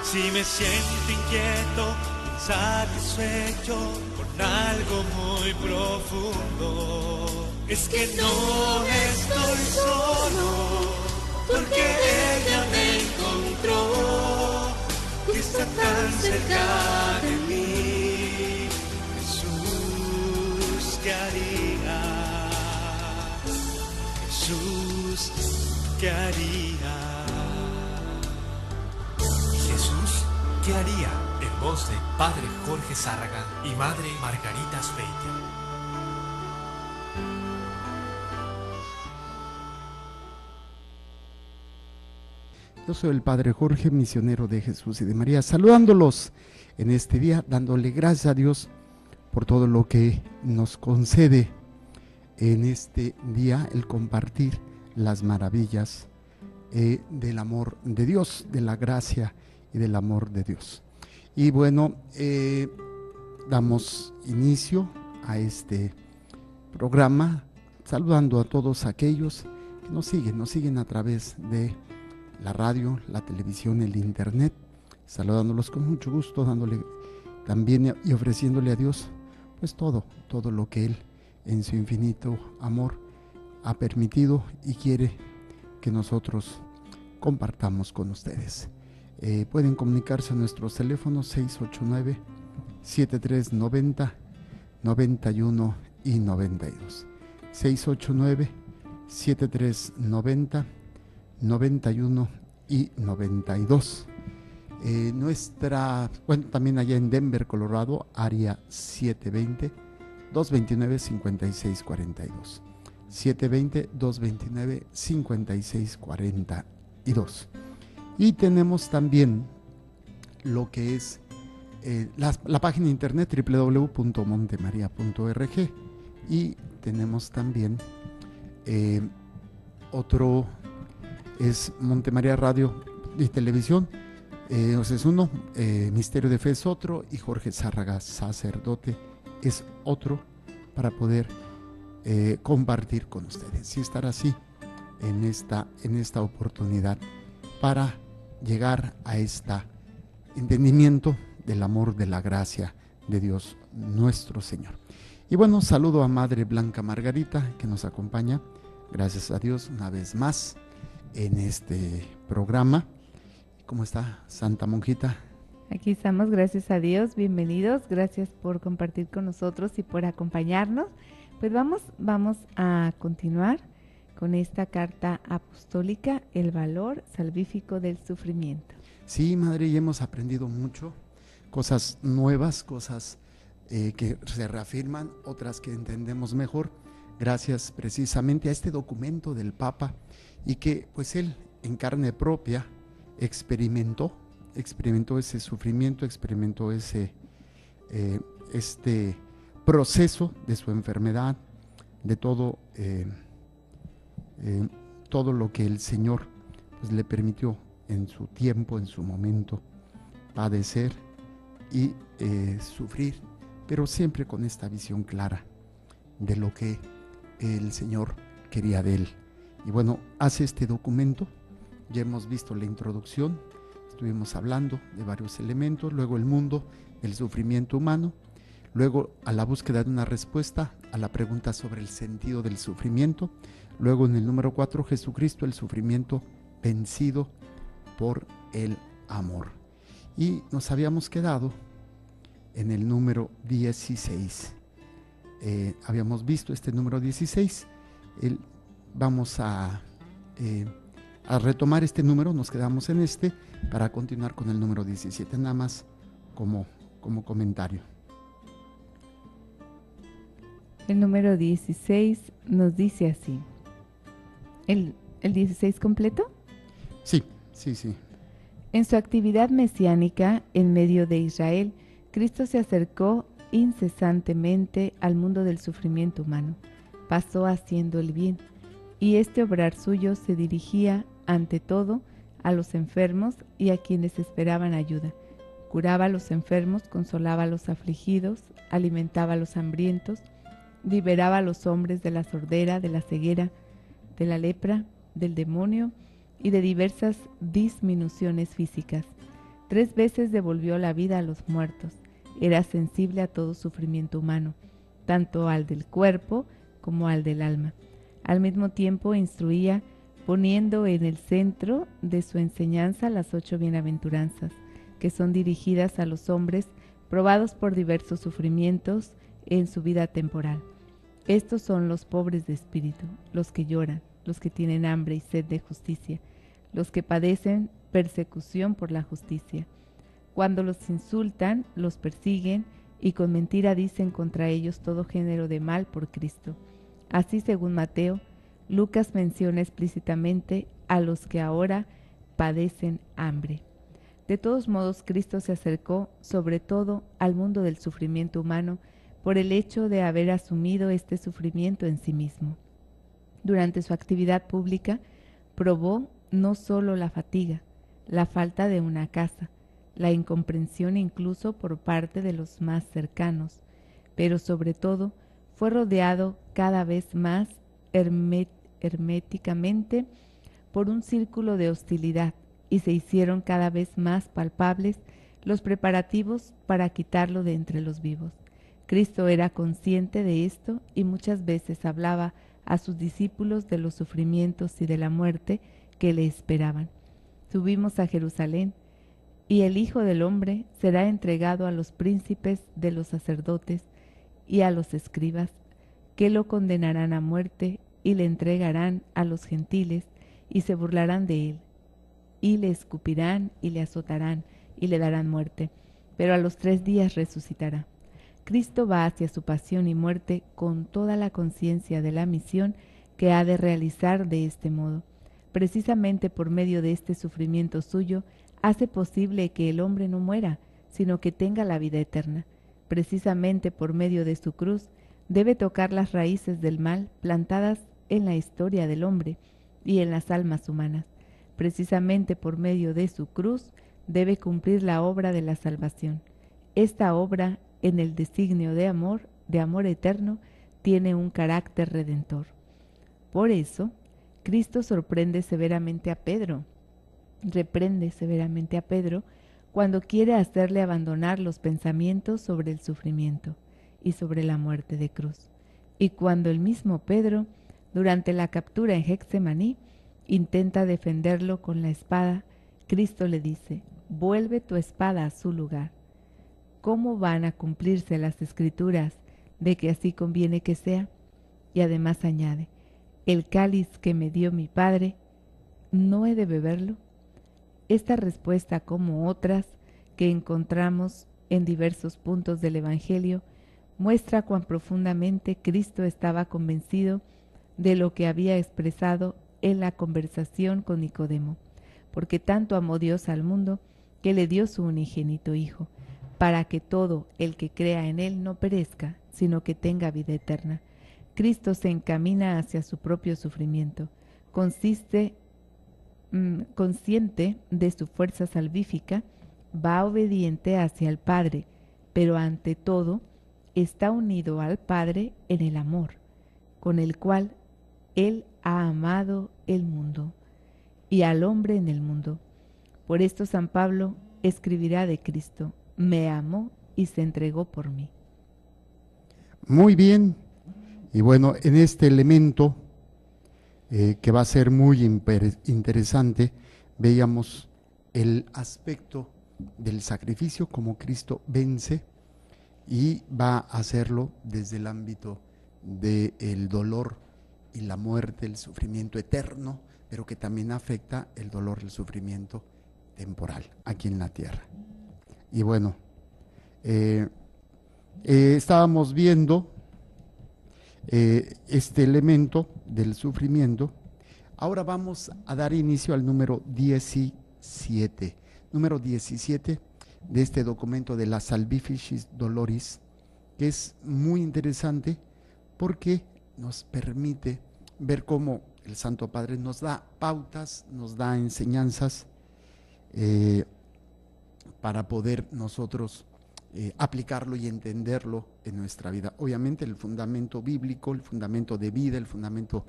Si me siento inquieto, insatisfecho con algo muy profundo, es que no estoy solo, porque ella me encontró y está tan cerca de mí. Jesús, ¿qué haría? Jesús, ¿qué haría? Jesús, ¿qué haría? En voz de Padre Jorge Zárraga y Madre Margarita Speiter. Yo soy el Padre Jorge, misionero de Jesús y de María, saludándolos en este día, dándole gracias a Dios por todo lo que nos concede en este día, el compartir las maravillas del amor de Dios, de la gracia y del amor de Dios. Y bueno, damos inicio a este programa saludando a todos aquellos que nos siguen a través de la radio, la televisión, el internet, saludándolos con mucho gusto, dándole también y ofreciéndole a Dios pues todo lo que Él en su infinito amor ha permitido y quiere que nosotros compartamos con ustedes. Pueden comunicarse a nuestros teléfonos 689-7390, 91 y 92. 689-7390, 91 y 92. También allá en Denver, Colorado, área 720-229-5642. 720-229-5642. Y tenemos también lo que es la página de internet www.montemaria.org, y tenemos también otro, es Montemaria Radio y Televisión, es uno, Misterio de Fe es otro, y Jorge Zárraga, sacerdote, es otro, para poder compartir con ustedes y estar así en esta oportunidad para llegar a este entendimiento del amor, de la gracia de Dios nuestro Señor. Y bueno, saludo a Madre Blanca Margarita, que nos acompaña, gracias a Dios, una vez más en este programa. ¿Cómo está, Santa Monjita? Aquí estamos, gracias a Dios, bienvenidos, gracias por compartir con nosotros y por acompañarnos. Pues vamos a continuar con esta carta apostólica, el valor salvífico del sufrimiento. Sí, Madre, y hemos aprendido mucho, cosas nuevas, cosas que se reafirman, otras que entendemos mejor, gracias precisamente a este documento del Papa, y que pues él en carne propia experimentó ese sufrimiento, experimentó este proceso de su enfermedad, de todo lo que el Señor pues le permitió en su tiempo, en su momento, padecer y sufrir, pero siempre con esta visión clara de lo que el Señor quería de él. Y bueno, hace este documento, ya hemos visto la introducción, estuvimos hablando de varios elementos, luego el mundo del sufrimiento humano, luego a la búsqueda de una respuesta a la pregunta sobre el sentido del sufrimiento, luego en el número 4, Jesucristo, el sufrimiento vencido por el amor. Y nos habíamos quedado en el número 16. Habíamos visto este número 16. Vamos a retomar este número, nos quedamos en este para continuar con el número 17, nada más como comentario. El número 16 nos dice así. ¿El 16 completo? Sí. En su actividad mesiánica en medio de Israel, Cristo se acercó incesantemente al mundo del sufrimiento humano. Pasó haciendo el bien, y este obrar suyo se dirigía, ante todo, a los enfermos y a quienes esperaban ayuda. Curaba a los enfermos, consolaba a los afligidos, alimentaba a los hambrientos, liberaba a los hombres de la sordera, de la ceguera, de la lepra, del demonio y de diversas disminuciones físicas. 3 veces devolvió la vida a los muertos. Era sensible a todo sufrimiento humano, tanto al del cuerpo como al del alma. Al mismo tiempo instruía, poniendo en el centro de su enseñanza las 8 bienaventuranzas, que son dirigidas a los hombres probados por diversos sufrimientos en su vida temporal. Estos son los pobres de espíritu, los que lloran, los que tienen hambre y sed de justicia, los que padecen persecución por la justicia. Cuando los insultan, los persiguen y con mentira dicen contra ellos todo género de mal por Cristo. Así, según Mateo, Lucas menciona explícitamente a los que ahora padecen hambre. De todos modos, Cristo se acercó sobre todo al mundo del sufrimiento humano por el hecho de haber asumido este sufrimiento en sí mismo. Durante su actividad pública, probó no solo la fatiga, la falta de una casa, la incomprensión incluso por parte de los más cercanos, pero sobre todo fue rodeado cada vez más herméticamente por un círculo de hostilidad y se hicieron cada vez más palpables los preparativos para quitarlo de entre los vivos. Cristo era consciente de esto y muchas veces hablaba a sus discípulos de los sufrimientos y de la muerte que le esperaban. Subimos a Jerusalén y el Hijo del Hombre será entregado a los príncipes de los sacerdotes y a los escribas, que lo condenarán a muerte y le entregarán a los gentiles y se burlarán de él, y le escupirán y le azotarán y le darán muerte, pero a los 3 días resucitará. Cristo va hacia su pasión y muerte con toda la conciencia de la misión que ha de realizar de este modo. Precisamente por medio de este sufrimiento suyo, hace posible que el hombre no muera, sino que tenga la vida eterna. Precisamente por medio de su cruz, debe tocar las raíces del mal plantadas en la historia del hombre y en las almas humanas. Precisamente por medio de su cruz, debe cumplir la obra de la salvación. Esta obra, en el designio de amor eterno, tiene un carácter redentor. Por eso, Cristo reprende severamente a Pedro, cuando quiere hacerle abandonar los pensamientos sobre el sufrimiento y sobre la muerte de cruz. Y cuando el mismo Pedro, durante la captura en Getsemaní, intenta defenderlo con la espada, Cristo le dice: vuelve tu espada a su lugar. ¿Cómo van a cumplirse las escrituras de que así conviene que sea? Y además añade: el cáliz que me dio mi Padre, ¿no he de beberlo? Esta respuesta, como otras que encontramos en diversos puntos del Evangelio, muestra cuán profundamente Cristo estaba convencido de lo que había expresado en la conversación con Nicodemo, porque tanto amó Dios al mundo que le dio su unigénito Hijo, para que todo el que crea en Él no perezca, sino que tenga vida eterna. Cristo se encamina hacia su propio sufrimiento, consciente de su fuerza salvífica, va obediente hacia el Padre, pero ante todo está unido al Padre en el amor, con el cual Él ha amado el mundo y al hombre en el mundo. Por esto San Pablo escribirá de Cristo: me amó y se entregó por mí. Muy bien. Y bueno, en este elemento que va a ser muy interesante, veíamos el aspecto del sacrificio, como Cristo vence y va a hacerlo desde el ámbito del dolor y la muerte, el sufrimiento eterno, pero que también afecta el dolor, el sufrimiento temporal aquí en la tierra. Y bueno, estábamos viendo este elemento del sufrimiento. Ahora vamos a dar inicio al número 17. Número 17 de este documento de la Salvificis Doloris, que es muy interesante porque nos permite ver cómo el Santo Padre nos da pautas, nos da enseñanzas para poder nosotros aplicarlo y entenderlo en nuestra vida. Obviamente el fundamento bíblico, el fundamento de vida, el fundamento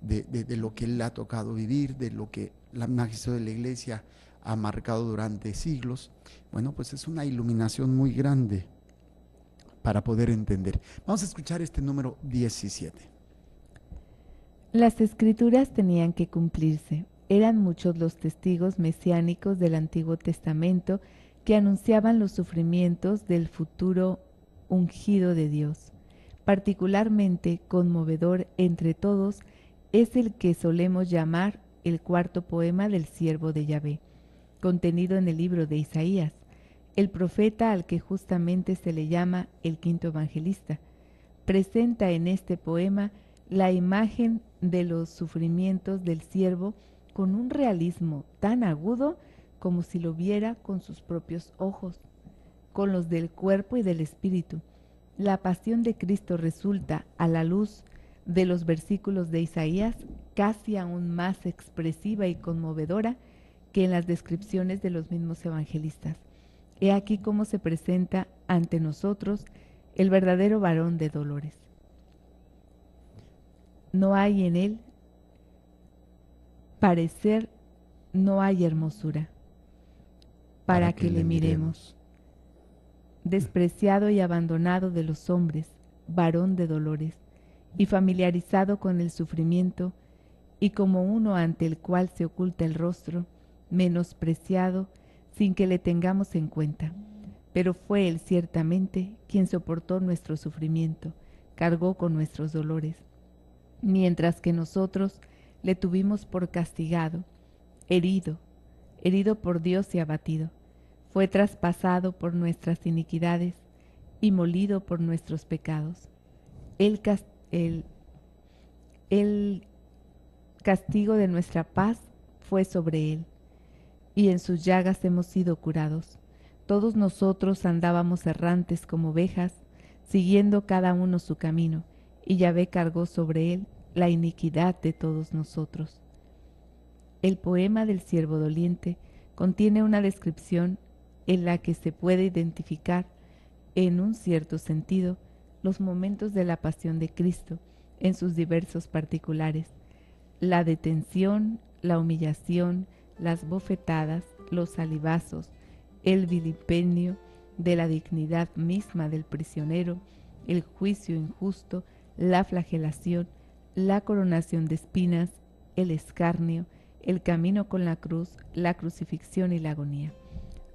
de lo que él le ha tocado vivir, de lo que la magisterio de la Iglesia ha marcado durante siglos, bueno, pues es una iluminación muy grande para poder entender. Vamos a escuchar este número 17. Las escrituras tenían que cumplirse. Eran muchos los testigos mesiánicos del Antiguo Testamento que anunciaban los sufrimientos del futuro ungido de Dios. Particularmente conmovedor entre todos es el que solemos llamar el cuarto poema del siervo de Yahvé, contenido en el libro de Isaías, el profeta al que justamente se le llama el quinto evangelista. Presenta en este poema la imagen de los sufrimientos del siervo con un realismo tan agudo como si lo viera con sus propios ojos, con los del cuerpo y del espíritu. La pasión de Cristo resulta, a la luz de los versículos de Isaías, casi aún más expresiva y conmovedora que en las descripciones de los mismos evangelistas. He aquí cómo se presenta ante nosotros el verdadero varón de dolores. No hay en él parecer, no hay hermosura, para que le miremos. Despreciado y abandonado de los hombres, varón de dolores, y familiarizado con el sufrimiento, y como uno ante el cual se oculta el rostro, menospreciado, sin que le tengamos en cuenta. Pero fue él ciertamente quien soportó nuestro sufrimiento, cargó con nuestros dolores, mientras que nosotros le tuvimos por castigado, herido por Dios y abatido. Fue traspasado por nuestras iniquidades y molido por nuestros pecados. El castigo de nuestra paz fue sobre él, y en sus llagas hemos sido curados. Todos nosotros andábamos errantes como ovejas, siguiendo cada uno su camino, y Yahvé cargó sobre él la iniquidad de todos nosotros. El poema del siervo doliente contiene una descripción en la que se puede identificar, en un cierto sentido, los momentos de la pasión de Cristo en sus diversos particulares: la detención, la humillación, las bofetadas, los salivazos, el vilipendio de la dignidad misma del prisionero, el juicio injusto, la flagelación, la coronación de espinas, el escarnio, el camino con la cruz, la crucifixión y la agonía.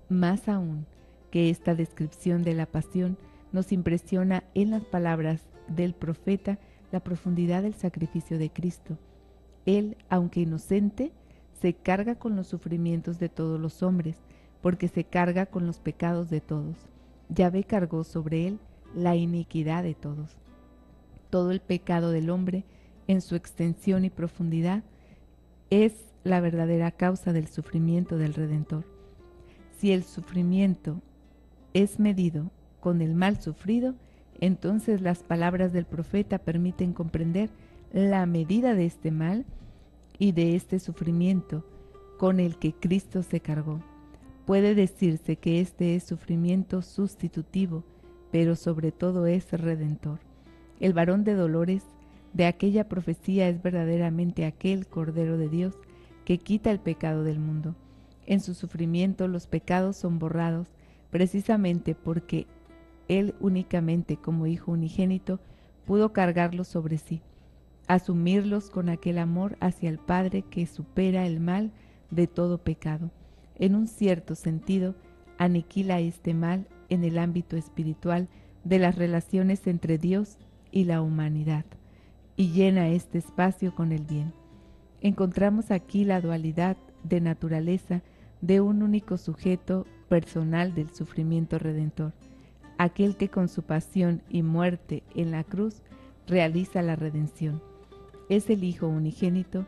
Más aún que esta descripción de la pasión, nos impresiona en las palabras del profeta la profundidad del sacrificio de Cristo. Él, aunque inocente, se carga con los sufrimientos de todos los hombres, porque se carga con los pecados de todos. Yahvé cargó sobre él la iniquidad de todos. Todo el pecado del hombre, en su extensión y profundidad, es la verdadera causa del sufrimiento del Redentor. Si el sufrimiento es medido con el mal sufrido, entonces las palabras del profeta permiten comprender la medida de este mal y de este sufrimiento con el que Cristo se cargó. Puede decirse que este es sufrimiento sustitutivo, pero sobre todo es redentor. El varón de dolores de aquella profecía es verdaderamente aquel Cordero de Dios que quita el pecado del mundo. En su sufrimiento los pecados son borrados, precisamente porque Él únicamente como Hijo unigénito pudo cargarlos sobre sí, asumirlos con aquel amor hacia el Padre que supera el mal de todo pecado. En un cierto sentido, aniquila este mal en el ámbito espiritual de las relaciones entre Dios y la humanidad, y llena este espacio con el bien. Encontramos aquí la dualidad de naturaleza de un único sujeto personal del sufrimiento redentor, aquel que con su pasión y muerte en la cruz realiza la redención. Es el Hijo unigénito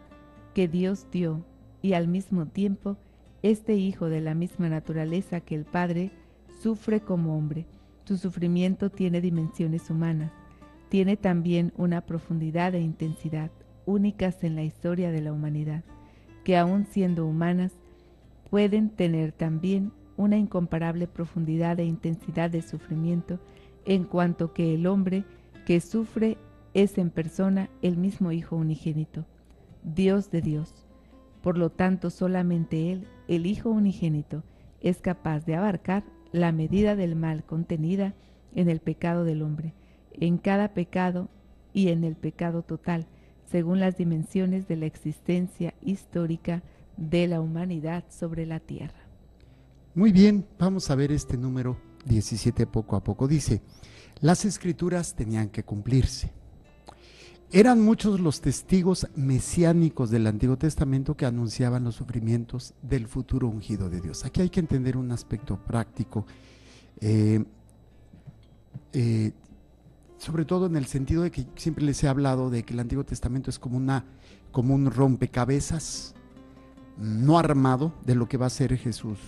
que Dios dio, y al mismo tiempo este Hijo de la misma naturaleza que el Padre sufre como hombre. Su sufrimiento tiene dimensiones humanas, tiene también una profundidad e intensidad únicas en la historia de la humanidad, que aun siendo humanas, pueden tener también una incomparable profundidad e intensidad de sufrimiento, en cuanto que el hombre que sufre es en persona el mismo Hijo unigénito, Dios de Dios. Por lo tanto, solamente Él, el Hijo unigénito, es capaz de abarcar la medida del mal contenida en el pecado del hombre, en cada pecado y en el pecado total, según las dimensiones de la existencia histórica de la humanidad sobre la tierra. Muy bien, vamos a ver este número 17 poco a poco. Dice, las escrituras tenían que cumplirse. Eran muchos los testigos mesiánicos del Antiguo Testamento que anunciaban los sufrimientos del futuro ungido de Dios. Aquí hay que entender un aspecto práctico, sobre todo en el sentido de que siempre les he hablado de que el Antiguo Testamento es como un rompecabezas no armado de lo que va a ser Jesús.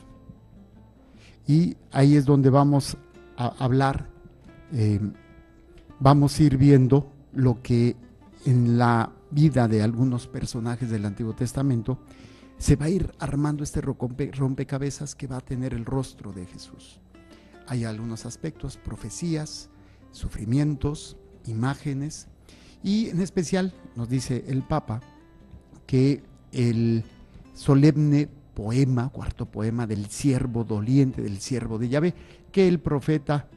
Y ahí es donde vamos a hablar, vamos a ir viendo lo que en la vida de algunos personajes del Antiguo Testamento se va a ir armando este rompecabezas que va a tener el rostro de Jesús. Hay algunos aspectos, profecías, sufrimientos, imágenes, y en especial nos dice el Papa que el solemne poema, cuarto poema del siervo doliente, del siervo de Yahvé, que el profeta,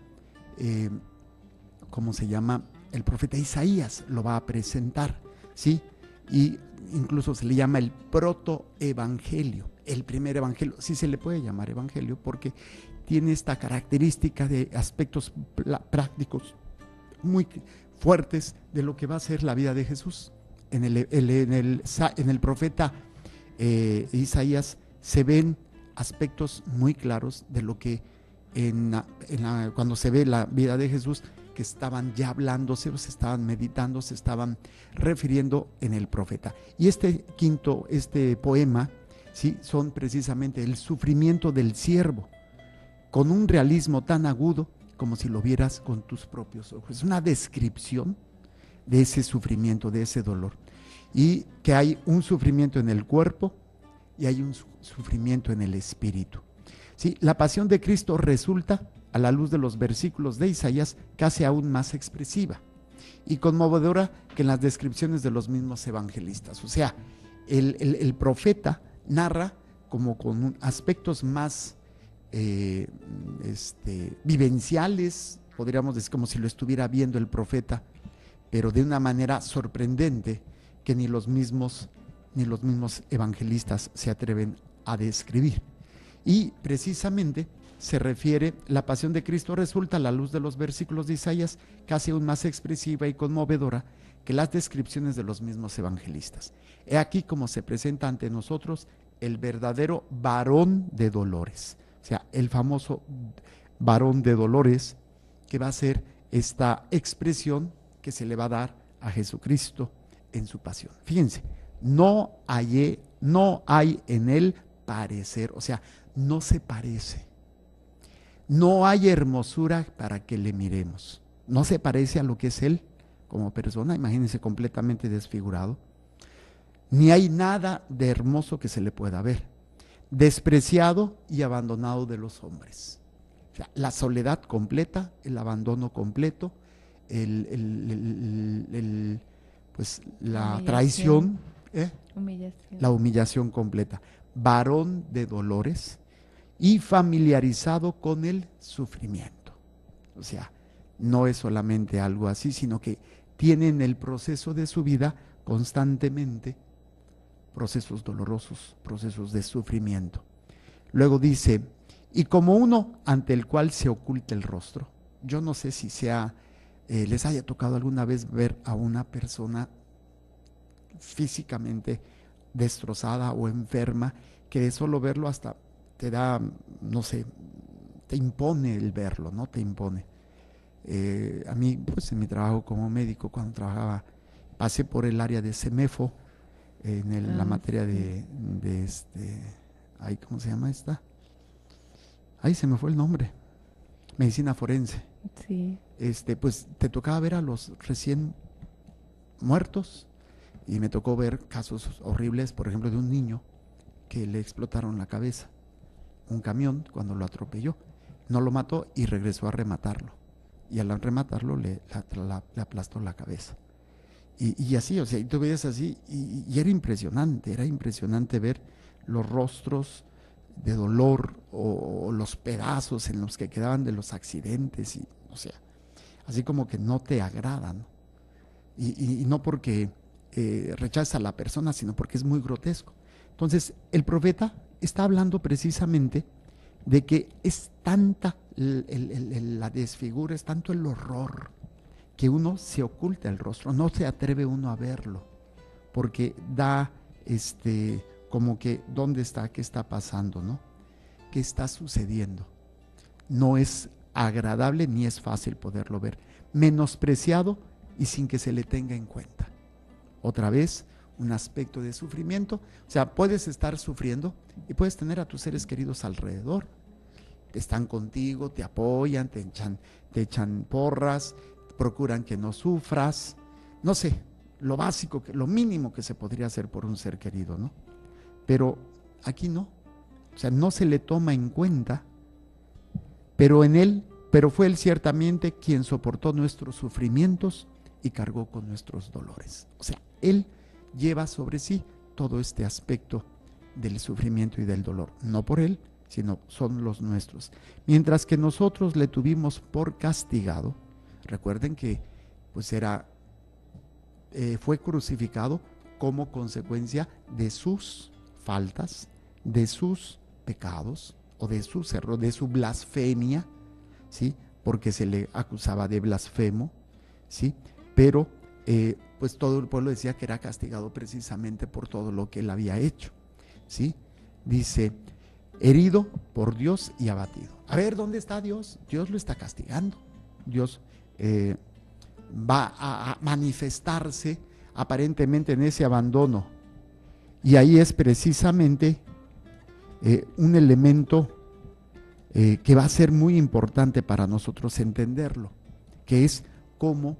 ¿cómo se llama? El profeta Isaías lo va a presentar, ¿sí? Y incluso se le llama el protoevangelio, el primer evangelio. Sí se le puede llamar evangelio porque tiene esta característica de aspectos prácticos muy fuertes de lo que va a ser la vida de Jesús. En el profeta Isaías se ven aspectos muy claros de lo que cuando se ve la vida de Jesús, que estaban ya hablándose, se estaban meditando, se estaban refiriendo en el profeta. Y este poema, ¿sí? Son precisamente el sufrimiento del siervo, con un realismo tan agudo como si lo vieras con tus propios ojos. Es una descripción de ese sufrimiento, de ese dolor. Y que hay un sufrimiento en el cuerpo y hay un sufrimiento en el espíritu. ¿Sí? La pasión de Cristo resulta, a la luz de los versículos de Isaías, casi aún más expresiva y conmovedora que en las descripciones de los mismos evangelistas. O sea, el profeta narra como con aspectos más vivenciales, podríamos decir, como si lo estuviera viendo el profeta, pero de una manera sorprendente que ni los mismos evangelistas se atreven a describir. Y precisamente se refiere, la pasión de Cristo resulta, a la luz de los versículos de Isaías, casi aún más expresiva y conmovedora que las descripciones de los mismos evangelistas. He aquí como se presenta ante nosotros el verdadero varón de dolores, o sea, el famoso varón de dolores, que va a ser esta expresión que se le va a dar a Jesucristo en su pasión. Fíjense, no hay en él parecer, o sea, no se parece. No hay hermosura para que le miremos. No se parece a lo que es él como persona, imagínense, completamente desfigurado. Ni hay nada de hermoso que se le pueda ver. Despreciado y abandonado de los hombres. O sea, la soledad completa, el abandono completo, la traición, la humillación completa. Varón de dolores y familiarizado con el sufrimiento. O sea, no es solamente algo así, sino que tiene en el proceso de su vida constantemente procesos dolorosos, procesos de sufrimiento. Luego dice, y como uno ante el cual se oculta el rostro. Yo no sé si les haya tocado alguna vez ver a una persona físicamente destrozada o enferma, que de solo verlo hasta te da, no sé, te impone el verlo, ¿no? Te impone. A mí, pues en mi trabajo como médico, cuando trabajaba, pasé por el área de CEMEFO, la materia ¿cómo se llama esta? Ahí se me fue el nombre. Medicina forense. Sí. Pues te tocaba ver a los recién muertos, y me tocó ver casos horribles, por ejemplo, de un niño que le explotaron la cabeza. un camión cuando lo atropelló. No lo mató y regresó a rematarlo. Y al rematarlo le aplastó la cabeza. Y así, o sea, y tú veías así, y era impresionante ver los rostros de dolor o los pedazos en los que quedaban de los accidentes, y, o sea, así como que no te agradan. Y no porque rechaza a la persona, sino porque es muy grotesco. Entonces, el profeta está hablando precisamente de que es tanta la desfigura, es tanto el horror, que uno se oculta el rostro, no se atreve uno a verlo, porque da como que ¿dónde está? ¿Qué está pasando? ¿No? ¿Qué está sucediendo? No es agradable ni es fácil poderlo ver, menospreciado y sin que se le tenga en cuenta. Otra vez, un aspecto de sufrimiento. O sea, puedes estar sufriendo y puedes tener a tus seres queridos alrededor. Están contigo, te apoyan, te echan porras, procuran que no sufras. No sé, lo básico, lo mínimo que se podría hacer por un ser querido, ¿no? Pero aquí no. O sea, no se le toma en cuenta, pero fue él ciertamente quien soportó nuestros sufrimientos y cargó con nuestros dolores. O sea, él lleva sobre sí todo este aspecto del sufrimiento y del dolor. No por él, sino son los nuestros. Mientras que nosotros le tuvimos por castigado, recuerden que pues fue crucificado como consecuencia de sus faltas, de sus pecados o de sus errores, de su blasfemia, ¿sí? Porque se le acusaba de blasfemo, ¿sí? Pero pues todo el pueblo decía que era castigado precisamente por todo lo que él había hecho, ¿sí? Dice, herido por Dios y abatido. A ver, ¿dónde está Dios? Dios lo está castigando. Dios va a manifestarse aparentemente en ese abandono. Y ahí es precisamente un elemento que va a ser muy importante para nosotros entenderlo, que es cómo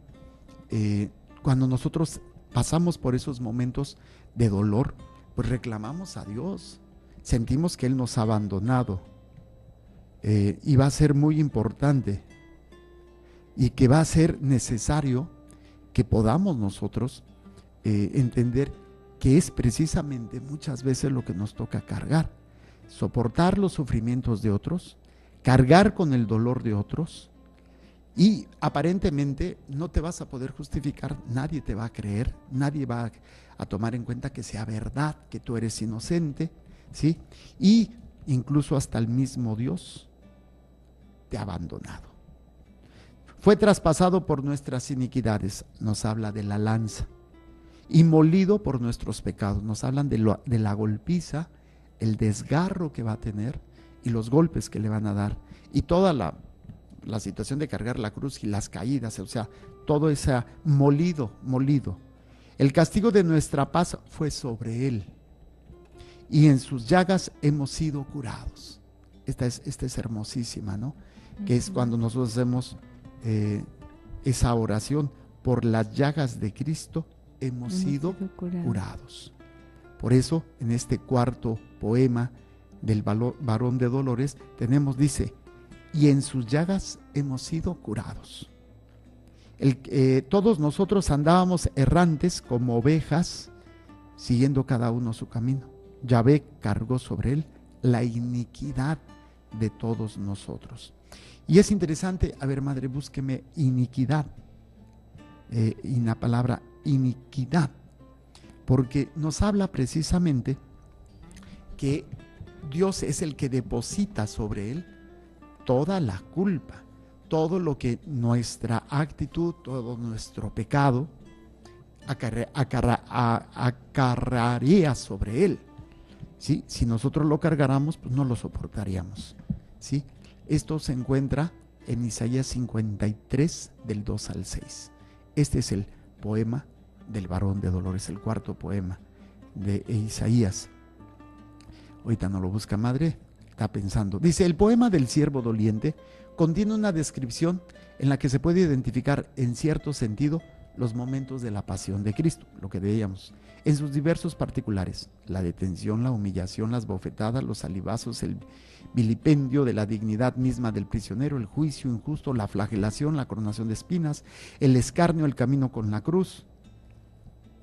cuando nosotros pasamos por esos momentos de dolor, pues reclamamos a Dios, sentimos que Él nos ha abandonado, y va a ser muy importante y que va a ser necesario que podamos nosotros entender que es precisamente muchas veces lo que nos toca cargar, soportar los sufrimientos de otros, cargar con el dolor de otros, y aparentemente no te vas a poder justificar, nadie te va a creer, nadie va a tomar en cuenta que sea verdad, que tú eres inocente, ¿sí? Y incluso hasta el mismo Dios te ha abandonado. Fue traspasado por nuestras iniquidades, nos habla de la lanza, y molido por nuestros pecados, nos hablan de la golpiza, el desgarro que va a tener y los golpes que le van a dar, y toda la situación de cargar la cruz y las caídas, o sea, todo ese molido. El castigo de nuestra paz fue sobre él, y en sus llagas hemos sido curados. Esta es hermosísima, ¿no? Que es cuando nosotros hacemos esa oración, por las llagas de Cristo hemos sido curados. Por eso, en este cuarto poema del varón de dolores, dice, y en sus llagas hemos sido curados. Todos nosotros andábamos errantes como ovejas, siguiendo cada uno su camino. Yahvé cargó sobre él la iniquidad de todos nosotros. Y es interesante, a ver, madre, búsqueme iniquidad, y la palabra iniquidad, porque nos habla precisamente que Dios es el que deposita sobre él toda la culpa, todo lo que nuestra actitud, todo nuestro pecado acarrearía sobre él, ¿sí? Si nosotros lo cargáramos, pues no lo soportaríamos, ¿sí? Esto se encuentra en Isaías 53, del 2 al 6. Este es el poema del varón de dolores, el cuarto poema de Isaías. Ahorita no lo busca, madre, está pensando. Dice, el poema del siervo doliente contiene una descripción en la que se puede identificar en cierto sentido los momentos de la pasión de Cristo, lo que veíamos, en sus diversos particulares: la detención, la humillación, las bofetadas, los salivazos, el vilipendio de la dignidad misma del prisionero, el juicio injusto, la flagelación, la coronación de espinas, el escarnio, el camino con la cruz,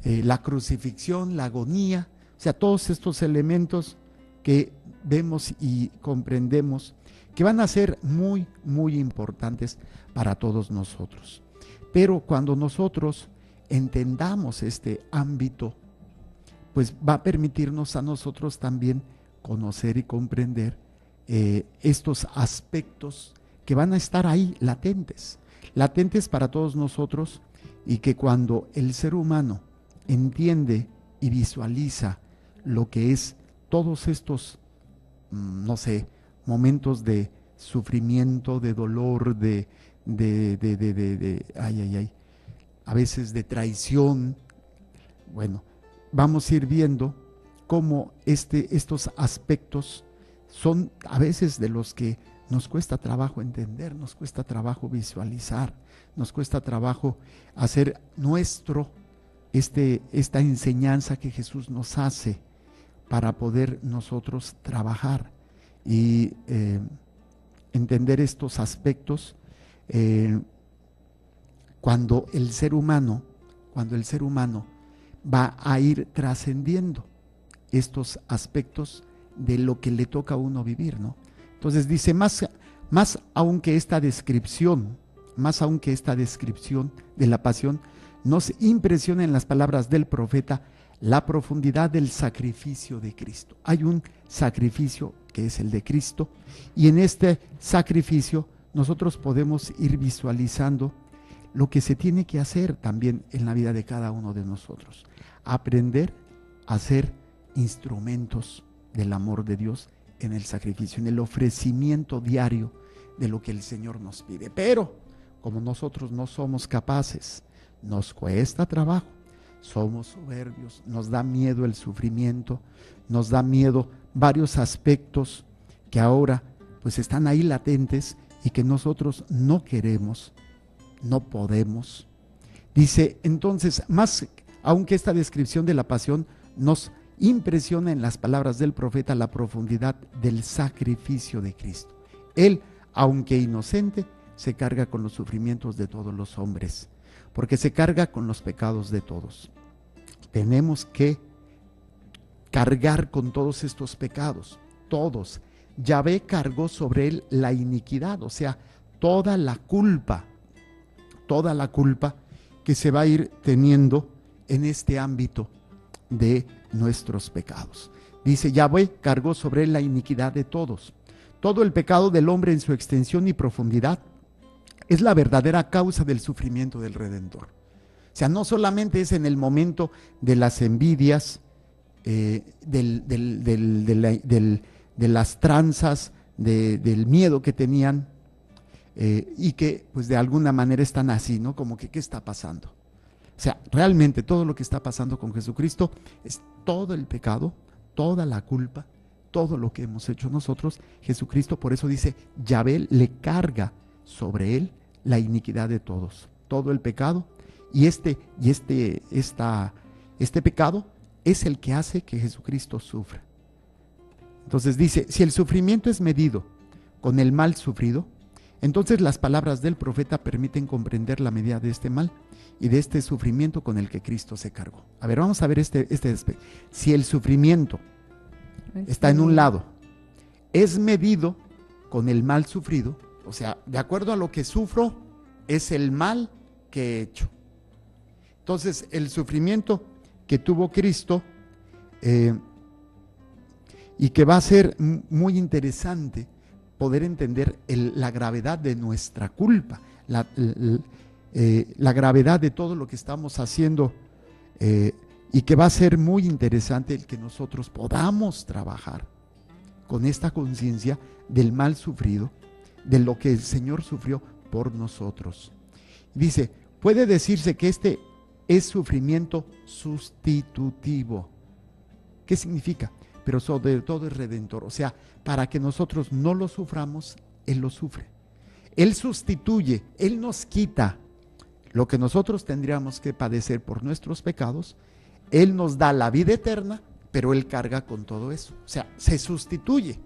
la crucifixión, la agonía. O sea, todos estos elementos que vemos y comprendemos que van a ser muy, muy importantes para todos nosotros. Pero cuando nosotros entendamos este ámbito, pues va a permitirnos a nosotros también conocer y comprender estos aspectos que van a estar ahí latentes para todos nosotros, y que cuando el ser humano entiende y visualiza lo que es todos estos, no sé, momentos de sufrimiento, de dolor, a veces de traición, bueno, vamos a ir viendo cómo estos aspectos son a veces de los que nos cuesta trabajo entender, nos cuesta trabajo visualizar, nos cuesta trabajo hacer nuestro esta enseñanza que Jesús nos hace para poder nosotros trabajar y entender estos aspectos. Cuando el ser humano va a ir trascendiendo estos aspectos de lo que le toca a uno vivir, ¿no? Entonces dice, más aún que esta descripción de la pasión nos impresiona en las palabras del profeta la profundidad del sacrificio de Cristo. Hay un sacrificio que es el de Cristo, y en este sacrificio nosotros podemos ir visualizando lo que se tiene que hacer también en la vida de cada uno de nosotros: aprender a ser instrumentos del amor de Dios en el sacrificio, en el ofrecimiento diario de lo que el Señor nos pide. Pero como nosotros no somos capaces, nos cuesta trabajo, somos soberbios, nos da miedo el sufrimiento, nos da miedo varios aspectos que ahora pues están ahí latentes y que nosotros no queremos, no podemos. Dice entonces, más aunque esta descripción de la pasión nos impresiona en las palabras del profeta la profundidad del sacrificio de Cristo. Él, aunque inocente, se carga con los sufrimientos de todos los hombres, porque se carga con los pecados de todos. Tenemos que cargar con todos estos pecados, todos. Yahvé cargó sobre él la iniquidad, o sea, toda la culpa que se va a ir teniendo en este ámbito de nuestros pecados. Dice, Yahvé cargó sobre él la iniquidad de todos. Todo el pecado del hombre en su extensión y profundidad es la verdadera causa del sufrimiento del Redentor. O sea, no solamente es en el momento de las envidias, de las tranzas, del miedo que tenían, y que pues de alguna manera están así, ¿no? Como que ¿qué está pasando? O sea, realmente todo lo que está pasando con Jesucristo es todo el pecado, toda la culpa, todo lo que hemos hecho nosotros. Jesucristo, por eso dice, Yahvé le carga sobre él la iniquidad de todos, todo el pecado, y este pecado es el que hace que Jesucristo sufra. Entonces dice, si el sufrimiento es medido con el mal sufrido, entonces las palabras del profeta permiten comprender la medida de este mal y de este sufrimiento con el que Cristo se cargó. A ver, vamos a ver este aspecto. Si el sufrimiento está en un lado, es medido con el mal sufrido, o sea, de acuerdo a lo que sufro, es el mal que he hecho. Entonces, el sufrimiento que tuvo Cristo, y que va a ser muy interesante poder entender la gravedad de nuestra culpa, la gravedad de todo lo que estamos haciendo, y que va a ser muy interesante el que nosotros podamos trabajar con esta conciencia del mal sufrido, de lo que el Señor sufrió por nosotros. Dice, puede decirse que este es sufrimiento sustitutivo. ¿Qué significa? Pero sobre todo es redentor, o sea, para que nosotros no lo suframos, Él lo sufre. Él sustituye, Él nos quita lo que nosotros tendríamos que padecer por nuestros pecados, Él nos da la vida eterna, pero Él carga con todo eso. O sea, se sustituye.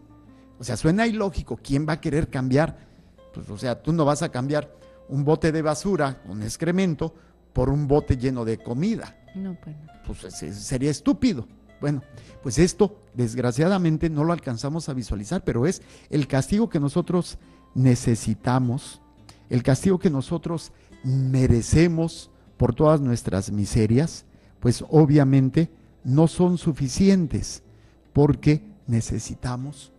O sea, suena ilógico. ¿Quién va a querer cambiar? Pues, o sea, tú no vas a cambiar un bote de basura con excremento por un bote lleno de comida. No, pues no. Pues sería estúpido. Bueno, pues esto desgraciadamente no lo alcanzamos a visualizar, pero es el castigo que nosotros necesitamos, el castigo que nosotros merecemos por todas nuestras miserias, pues obviamente no son suficientes, porque necesitamos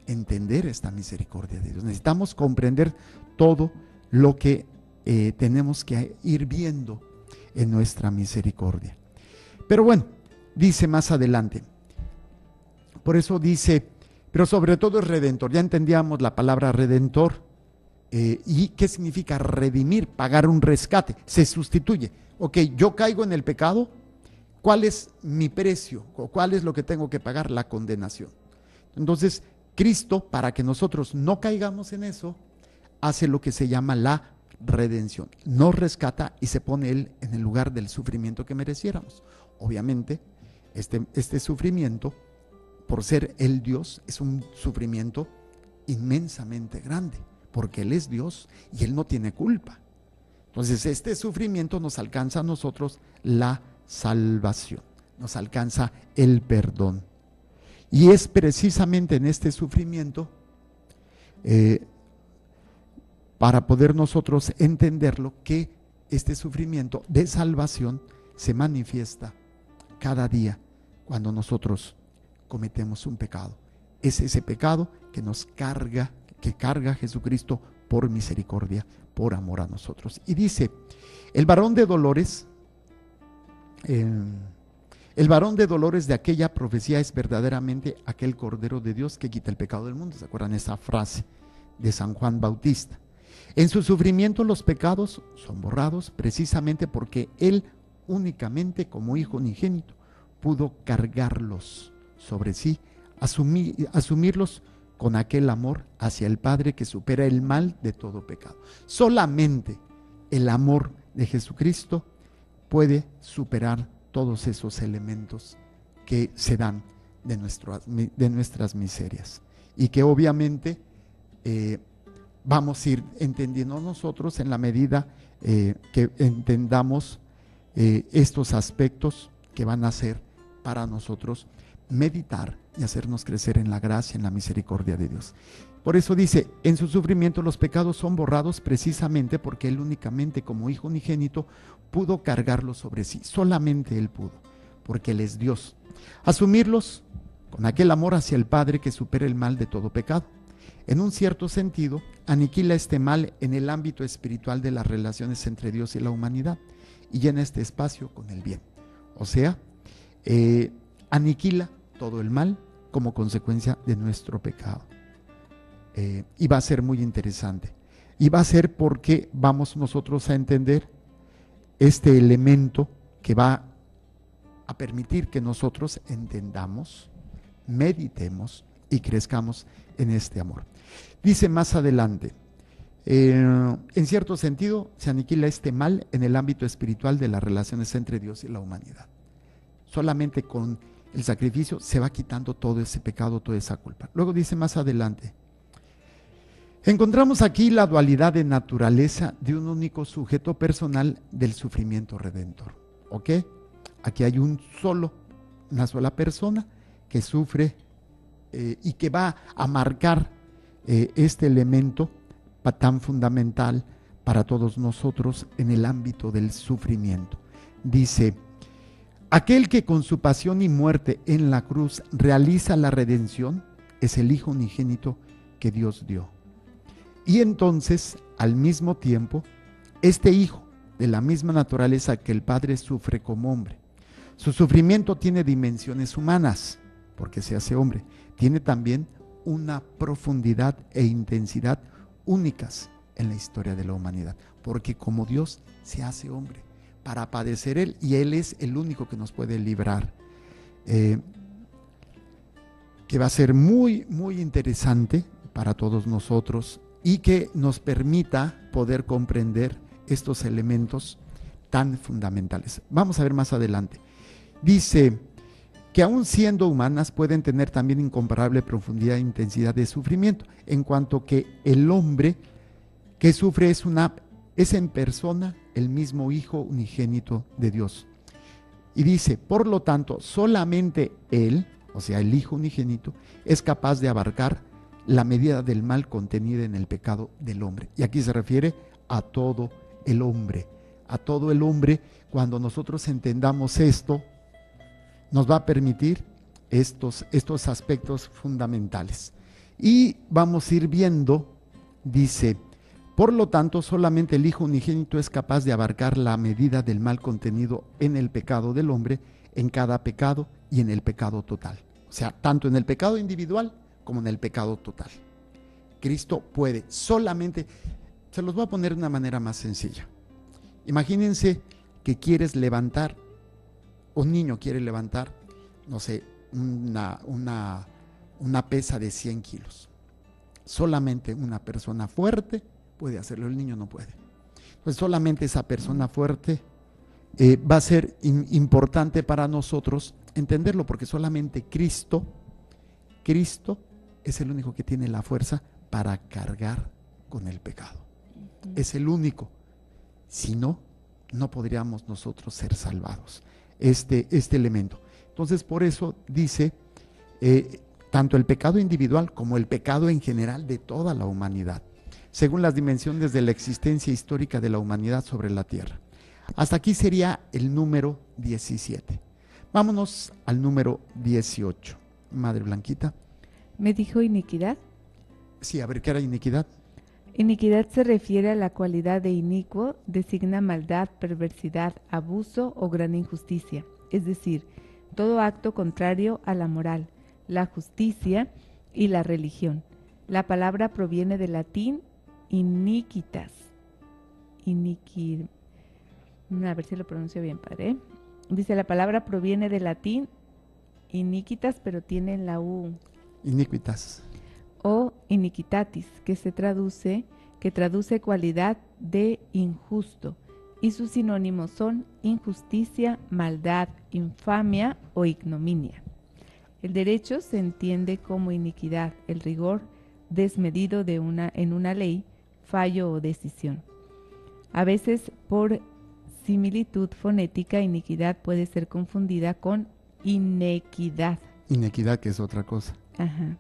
entender esta misericordia de Dios, necesitamos comprender todo lo que tenemos que ir viendo en nuestra misericordia. Pero bueno, dice más adelante, por eso dice, pero sobre todo es redentor. Ya entendíamos la palabra redentor. ¿Y qué significa redimir? Pagar un rescate, se sustituye. Ok, yo caigo en el pecado, ¿cuál es mi precio? ¿Cuál es lo que tengo que pagar? La condenación. Entonces, Cristo, para que nosotros no caigamos en eso, hace lo que se llama la redención. Nos rescata y se pone Él en el lugar del sufrimiento que mereciéramos. Obviamente, este sufrimiento, por ser Él Dios, es un sufrimiento inmensamente grande, porque Él es Dios y Él no tiene culpa. Entonces, este sufrimiento nos alcanza a nosotros la salvación, nos alcanza el perdón. Y es precisamente en este sufrimiento, para poder nosotros entenderlo, que este sufrimiento de salvación se manifiesta cada día cuando nosotros cometemos un pecado. Es ese pecado que nos carga, que carga Jesucristo por misericordia, por amor a nosotros. Y dice, el varón de dolores de aquella profecía es verdaderamente aquel Cordero de Dios que quita el pecado del mundo. ¿Se acuerdan esa frase de San Juan Bautista? En su sufrimiento los pecados son borrados precisamente porque Él únicamente como Hijo unigénito pudo cargarlos sobre sí, asumirlos con aquel amor hacia el Padre que supera el mal de todo pecado. Solamente el amor de Jesucristo puede superar todos esos elementos que se dan de nuestras miserias, y que obviamente vamos a ir entendiendo nosotros en la medida que entendamos estos aspectos que van a ser para nosotros meditar y hacernos crecer en la gracia, en la misericordia de Dios. Por eso dice, en su sufrimiento los pecados son borrados precisamente porque Él únicamente como Hijo unigénito pudo cargarlos sobre sí. Solamente Él pudo, porque Él es Dios. Asumirlos con aquel amor hacia el Padre que supera el mal de todo pecado. En un cierto sentido, aniquila este mal en el ámbito espiritual de las relaciones entre Dios y la humanidad y llena este espacio con el bien. O sea, aniquila todo el mal como consecuencia de nuestro pecado. Y va a ser muy interesante. Y va a ser porque vamos nosotros a entender este elemento que va a permitir que nosotros entendamos, meditemos y crezcamos en este amor. Dice más adelante, en cierto sentido se aniquila este mal en el ámbito espiritual de las relaciones entre Dios y la humanidad. Solamente con el sacrificio se va quitando todo ese pecado, toda esa culpa. Luego dice más adelante, encontramos aquí la dualidad de naturaleza de un único sujeto personal del sufrimiento redentor. ¿Ok? Aquí hay una sola persona que sufre y que va a marcar este elemento tan fundamental para todos nosotros en el ámbito del sufrimiento. Dice, aquel que con su pasión y muerte en la cruz realiza la redención es el Hijo unigénito que Dios dio. Y entonces, al mismo tiempo, este Hijo, de la misma naturaleza que el Padre, sufre como hombre. Su sufrimiento tiene dimensiones humanas, porque se hace hombre. Tiene también una profundidad e intensidad únicas en la historia de la humanidad, porque como Dios se hace hombre para padecer Él, y Él es el único que nos puede librar. Que va a ser muy, muy interesante para todos nosotros y que nos permita poder comprender estos elementos tan fundamentales. Vamos a ver más adelante. Dice que aun siendo humanas pueden tener también incomparable profundidad e intensidad de sufrimiento, en cuanto que el hombre que sufre es en persona el mismo Hijo unigénito de Dios. Y dice, por lo tanto, solamente Él, o sea, el Hijo unigénito, es capaz de abarcar la medida del mal contenida en el pecado del hombre. Y aquí se refiere a todo el hombre. A todo el hombre, cuando nosotros entendamos esto, nos va a permitir estos aspectos fundamentales. Y vamos a ir viendo, dice, por lo tanto, solamente el Hijo unigénito es capaz de abarcar la medida del mal contenido en el pecado del hombre, en cada pecado y en el pecado total. O sea, tanto en el pecado individual como en el pecado total. Cristo puede solamente, se los voy a poner de una manera más sencilla. Imagínense que quieres levantar, un niño quiere levantar, no sé, una pesa de 100 kilos. Solamente una persona fuerte puede hacerlo, el niño no puede. Pues solamente esa persona fuerte va a ser importante para nosotros entenderlo, porque solamente Cristo es el único que tiene la fuerza para cargar con el pecado. Es el único. Si no, no podríamos nosotros ser salvados. Este elemento. Entonces, por eso dice, tanto el pecado individual como el pecado en general de toda la humanidad, según las dimensiones de la existencia histórica de la humanidad sobre la tierra. Hasta aquí sería el número 17. Vámonos al número 18. Madre Blanquita. ¿Me dijo iniquidad? Sí, a ver, ¿qué era iniquidad? Iniquidad se refiere a la cualidad de inicuo, designa maldad, perversidad, abuso o gran injusticia, es decir, todo acto contrario a la moral, la justicia y la religión. La palabra proviene del latín iniquitas. A ver si lo pronuncio bien, padre. Dice, la palabra proviene del latín iniquitas, pero tiene la U. Iniquitas. O iniquitatis, que traduce cualidad de injusto, y sus sinónimos son injusticia, maldad, infamia o ignominia. El derecho se entiende como iniquidad, el rigor desmedido en una ley, fallo o decisión. A veces, por similitud fonética, iniquidad puede ser confundida con inequidad. Inequidad, que es otra cosa. Ajá.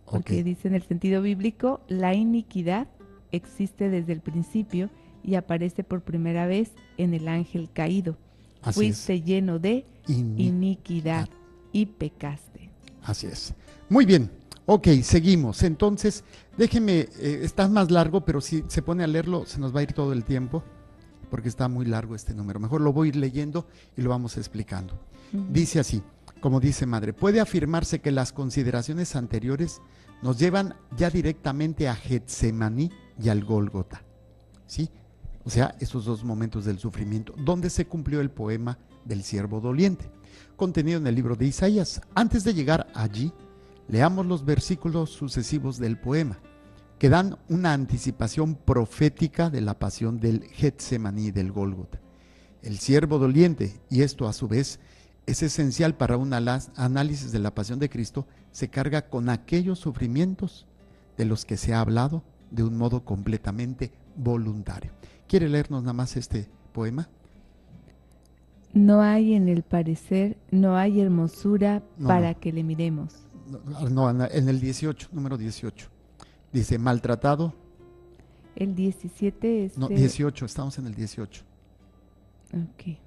Porque Okay. dice en el sentido bíblico, la iniquidad existe desde el principio y aparece por primera vez en el ángel caído. Así Fuiste es. lleno de iniquidad y pecaste. Así es. Muy bien. Ok, seguimos. Entonces, déjeme, está más largo, pero si se pone a leerlo, se nos va a ir todo el tiempo, porque está muy largo este número. Mejor lo voy a ir leyendo y lo vamos explicando. Dice así, como dice Madre, puede afirmarse que las consideraciones anteriores nos llevan ya directamente a Getsemaní y al Gólgota, ¿sí? O sea, esos dos momentos del sufrimiento, donde se cumplió el poema del siervo doliente, contenido en el libro de Isaías. Antes de llegar allí, leamos los versículos sucesivos del poema, que dan una anticipación profética de la pasión del Getsemaní y del Gólgota. El siervo doliente, y esto a su vez es esencial para un análisis de la pasión de Cristo, se carga con aquellos sufrimientos de los que se ha hablado de un modo completamente voluntario. ¿Quiere leernos nada más este poema? No hay en el parecer, no hay hermosura para que le miremos. No, en el 18, número 18. Dice, maltratado. El 17 es... No, 18, estamos en el 18. Ok.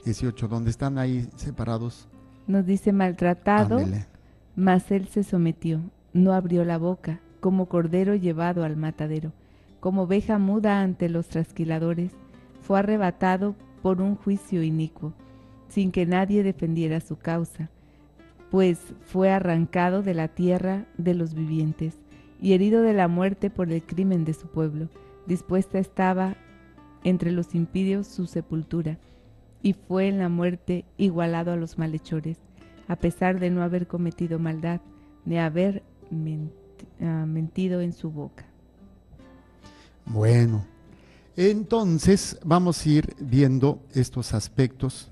18, donde están ahí separados. Nos dice maltratado, Ándele. mas él se sometió, no abrió la boca, como cordero llevado al matadero, como oveja muda ante los trasquiladores, fue arrebatado por un juicio inicuo, sin que nadie defendiera su causa, pues fue arrancado de la tierra de los vivientes, y herido de la muerte por el crimen de su pueblo. Dispuesta estaba entre los impíos su sepultura, y fue en la muerte igualado a los malhechores, a pesar de no haber cometido maldad, ni haber mentido en su boca. Bueno, Entonces vamos a ir viendo estos aspectos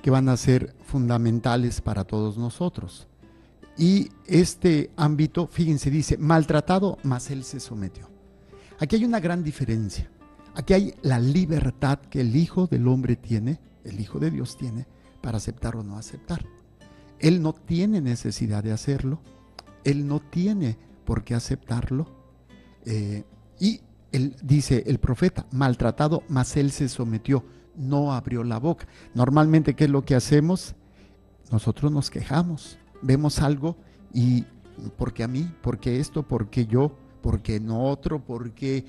que van a ser fundamentales para todos nosotros. Y este ámbito, fíjense, dice, maltratado, mas él se sometió. Aquí hay una gran diferencia. Aquí hay la libertad que el Hijo del Hombre tiene, el Hijo de Dios tiene, para aceptar o no aceptar. Él no tiene necesidad de hacerlo, él no tiene por qué aceptarlo. Y él dice el profeta, maltratado, mas él se sometió, no abrió la boca. Normalmente, ¿qué es lo que hacemos? Nosotros nos quejamos, vemos algo y ¿por qué a mí? ¿Por qué esto? ¿Por qué yo? ¿Por qué no otro? ¿Por qué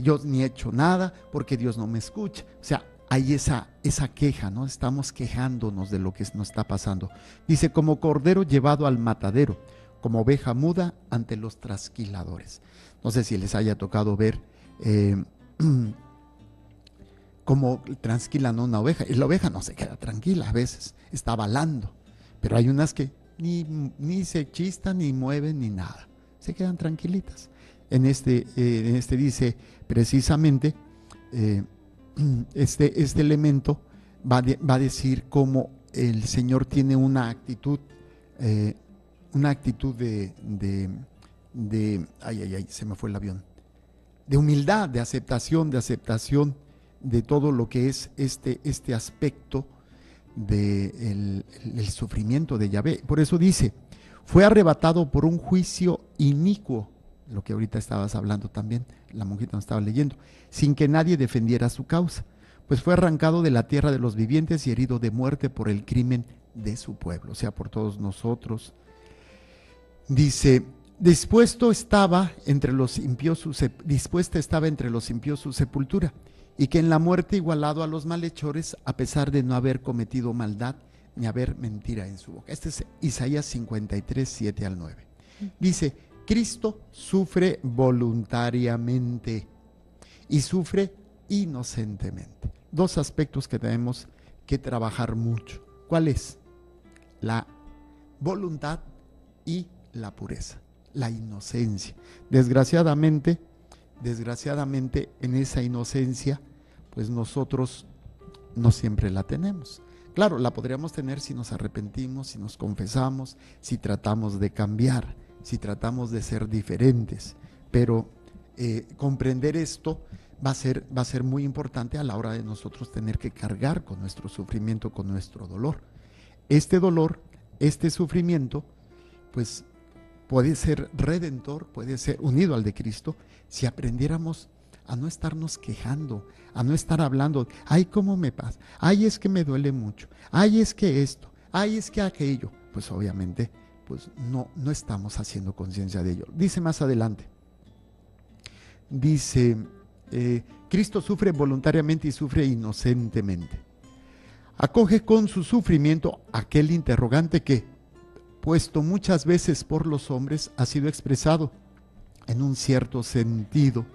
yo ni he hecho nada? ¿Por qué Dios no me escucha? O sea, hay esa queja, ¿no? Estamos quejándonos de lo que nos está pasando. Dice, como cordero llevado al matadero, como oveja muda ante los trasquiladores. No sé si les haya tocado ver cómo trasquilan a una oveja. Y la oveja no se queda tranquila, a veces está balando. Pero hay unas que ni se chistan, ni mueven, ni nada. Se quedan tranquilitas. En este dice precisamente, este elemento va a decir cómo el Señor tiene una actitud de se me fue el avión, de humildad, de aceptación de todo lo que es este aspecto del sufrimiento de Yahvé. Por eso dice, fue arrebatado por un juicio inicuo, lo que ahorita estabas hablando también, la monjita nos estaba leyendo, sin que nadie defendiera su causa, pues fue arrancado de la tierra de los vivientes y herido de muerte por el crimen de su pueblo, o sea, por todos nosotros. Dice, dispuesta estaba entre los impíos su sepultura, y que en la muerte igualado a los malhechores, a pesar de no haber cometido maldad, ni haber mentira en su boca. Este es Isaías 53, 7 al 9. Dice, Cristo sufre voluntariamente y sufre inocentemente. Dos aspectos que tenemos que trabajar mucho. ¿Cuál es? La voluntad y la pureza, la inocencia. Desgraciadamente, en esa inocencia, pues nosotros no siempre la tenemos. Claro, la podríamos tener si nos arrepentimos, si nos confesamos, si tratamos de cambiar, si tratamos de ser diferentes, pero comprender esto va a ser muy importante a la hora de nosotros tener que cargar con nuestro sufrimiento, con nuestro dolor. Este dolor, este sufrimiento, pues puede ser redentor, puede ser unido al de Cristo, si aprendiéramos a no estarnos quejando, a no estar hablando, ay, ¿cómo me pasa? Ay, es que me duele mucho, ay, es que esto, ay, es que aquello. Pues obviamente, pues no estamos haciendo conciencia de ello. Dice más adelante, dice, Cristo sufre voluntariamente y sufre inocentemente. Acoge con su sufrimiento aquel interrogante que, puesto muchas veces por los hombres, ha sido expresado en un cierto sentido,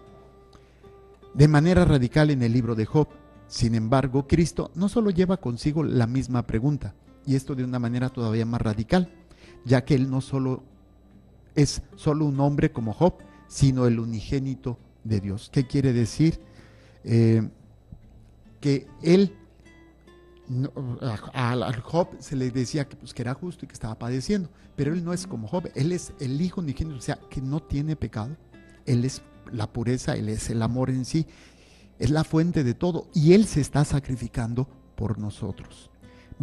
de manera radical en el libro de Job. Sin embargo, Cristo no solo lleva consigo la misma pregunta, y esto de una manera todavía más radical, ya que Él no solo es solo un hombre como Job, sino el unigénito de Dios. ¿Qué quiere decir? Que Él, al Job se le decía que era justo y que estaba padeciendo, pero Él no es como Job, Él es el Hijo unigénito, o sea, que no tiene pecado. Él es la pureza, Él es el amor en sí, es la fuente de todo, y Él se está sacrificando por nosotros.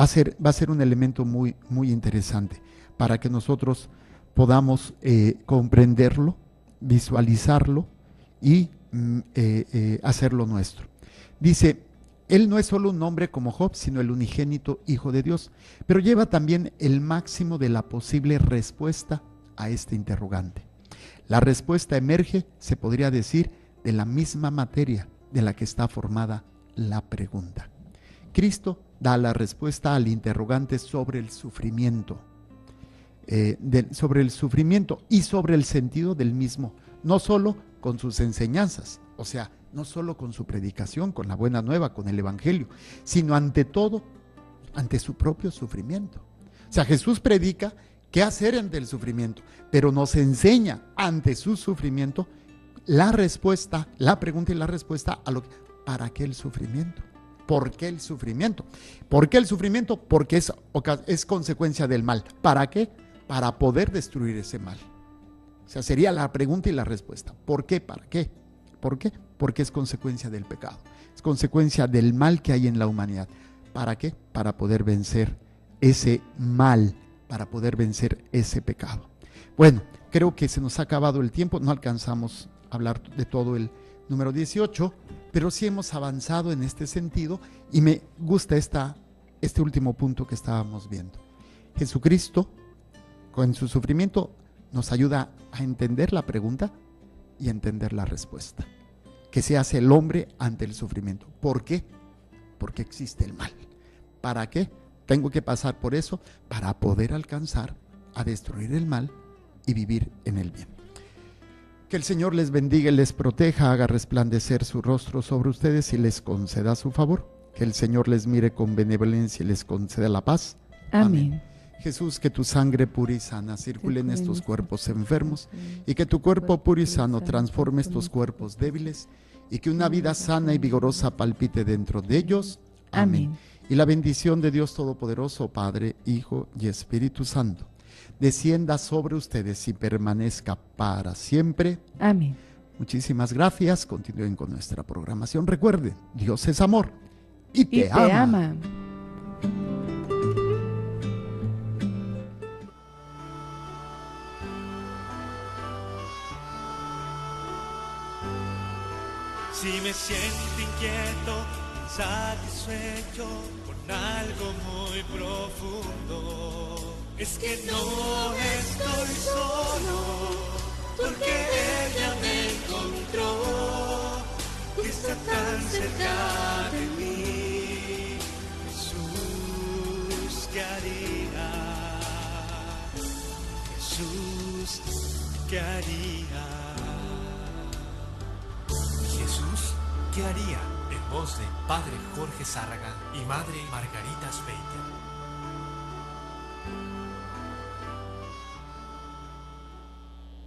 Va a ser un elemento muy, muy interesante para que nosotros podamos comprenderlo, visualizarlo y hacerlo nuestro. Dice, Él no es solo un hombre como Job, sino el unigénito Hijo de Dios, pero lleva también el máximo de la posible respuesta a este interrogante. La respuesta emerge, se podría decir, de la misma materia de la que está formada la pregunta. Cristo da la respuesta al interrogante sobre el sufrimiento, y sobre el sentido del mismo, no solo con sus enseñanzas, o sea, no solo con su predicación, con la buena nueva, con el evangelio, sino ante todo, ante su propio sufrimiento. O sea, Jesús predica qué hacer ante el sufrimiento, pero nos enseña ante su sufrimiento la respuesta, la pregunta y la respuesta a lo que, ¿para qué el sufrimiento? ¿Por qué el sufrimiento? ¿Por qué el sufrimiento? Porque es consecuencia del mal. ¿Para qué? Para poder destruir ese mal. O sea, sería la pregunta y la respuesta. ¿Por qué? ¿Para qué? ¿Por qué? Porque es consecuencia del pecado. Es consecuencia del mal que hay en la humanidad. ¿Para qué? Para poder vencer ese mal, para poder vencer ese pecado. Bueno, creo que se nos ha acabado el tiempo. No alcanzamos a hablar de todo el número 18, pero sí hemos avanzado en este sentido y me gusta este último punto que estábamos viendo. Jesucristo, con su sufrimiento, nos ayuda a entender la pregunta y entender la respuesta. ¿Qué se hace el hombre ante el sufrimiento? ¿Por qué? Porque existe el mal. ¿Para qué? Tengo que pasar por eso para poder alcanzar a destruir el mal y vivir en el bien. Que el Señor les bendiga y les proteja, haga resplandecer su rostro sobre ustedes y les conceda su favor. Que el Señor les mire con benevolencia y les conceda la paz. Amén. Jesús, que tu sangre pura y sana circule en estos cuerpos enfermos y que tu cuerpo puro y sano transforme estos cuerpos débiles y que una vida sana y vigorosa palpite dentro de ellos. Amén. Y la bendición de Dios Todopoderoso, Padre, Hijo y Espíritu Santo, descienda sobre ustedes y permanezca para siempre. Amén. Muchísimas gracias. Continúen con nuestra programación. Recuerden, Dios es amor y te ama. Si me siento inquieto, insatisfecho con algo muy profundo, es que no estoy solo, porque ella me encontró y está tan cerca de mí. Jesús, ¿qué haría? Jesús, ¿qué haría? Jesús, ¿qué haría? En voz de Padre Jorge Zárraga y Madre Margarita Speiter.